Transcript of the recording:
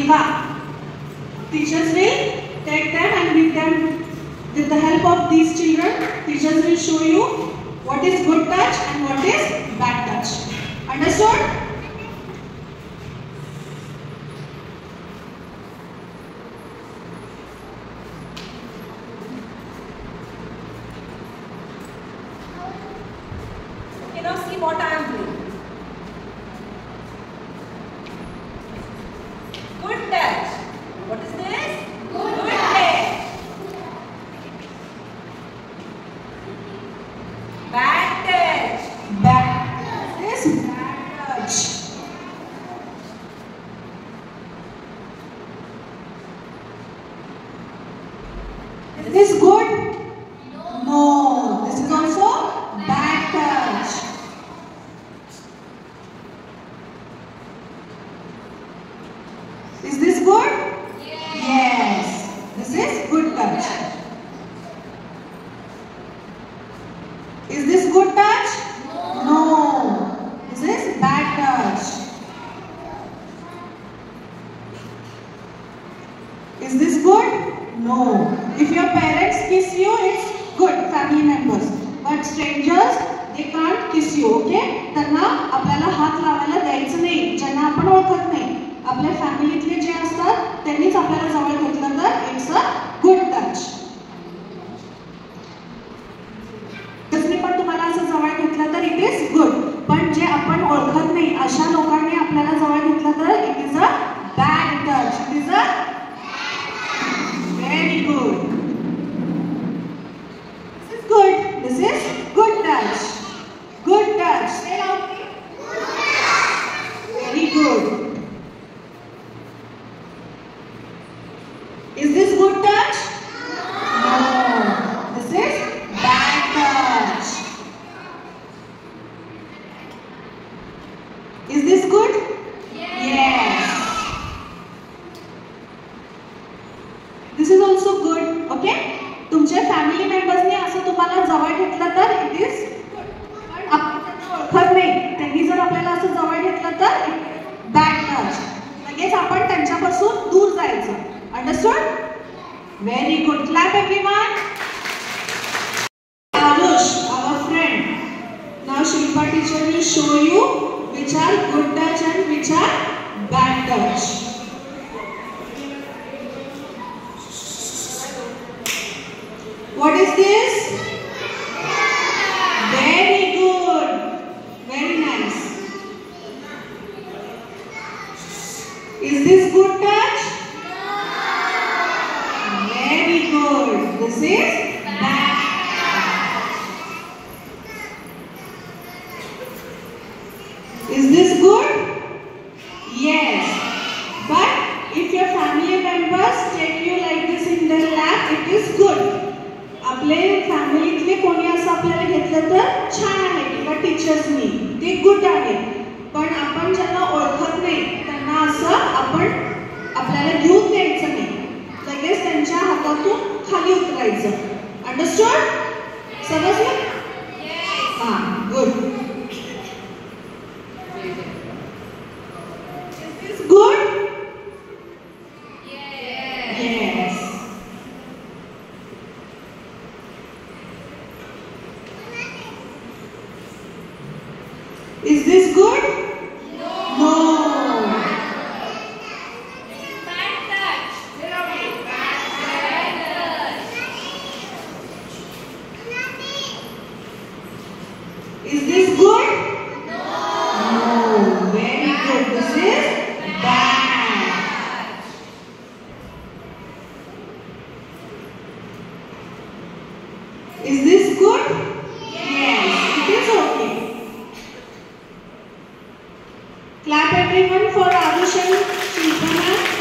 Shilpa. Teachers will take them and with the help of these children, teachers will show you what is good touch and what is bad touch. Understood? Okay, now see what I am doing. Good touch. What is this? Good touch. Bad touch. Bad. This is bad touch. Is this good? No. This is also bad touch. Is this good? Yes. This is good touch. Is this good touch? No. This is bad touch. Is this good? No. If your parents kiss you, it's good, family members. But strangers, they can't kiss you, okay? त्यांना आपल्याला हात लावायला द्यायचं नाही, ज्यांना आपण ओळखत नाही. आपल्या फॅमिलीतले जे असतात त्यांनीच आपल्याला जवळ घेतलं तर इट्स अ गुड टच. तसं पण तुम्हाला असं जवळ घेतलं तर इट इज गुड. पण जे आपण ओळखत नाही अशा लोकांनी आपल्याला जवळ घेतलं तर it is a bad touch. It is a very good. This is good. This is good touch. Good touch. Say loudly. Very good. Is this good touch? No. This is bad touch. Is this good? Yes. This is also good. Okay? तुमच्या family मेंबर्सने असं तुम्हाला जवळ घेतलं तर it is ओळखत नाही त्यांनी जर आपल्याला असं जवळ घेतलं तर बॅड टच. लगेच आपण त्यांच्यापासून दूर जायचं. Understood? Very good. Clap everyone. Aarush, our friend. Now Shilpa teacher will show you which are good touch and which are bad touch. What is this? Very good. Very nice. Is this good touch? Very good. This is bad. Is this good? Yes. But if your family members take you like this in their lap, it is good. आपले फॅमिलीतले कोणी असं आपल्याला घेतलं तर छान आहे किंवा टीचर्सनी ते गुड आहे. पण आपण ज्यांना ओळखत नाही त्यांना असं आपण आपल्याला घेऊन द्यायचं नाही. लगेच त्यांच्या हातातून खाली उतरायचं. अंडरस्टूड? समजलं? हां, good. Is this good? Yes. Is this good? No. Bad touch. Bad touch. Is this good? No. Very good. This is bad. Is this good? Yes. It is okay. Clap everyone for Arush and Shilpa.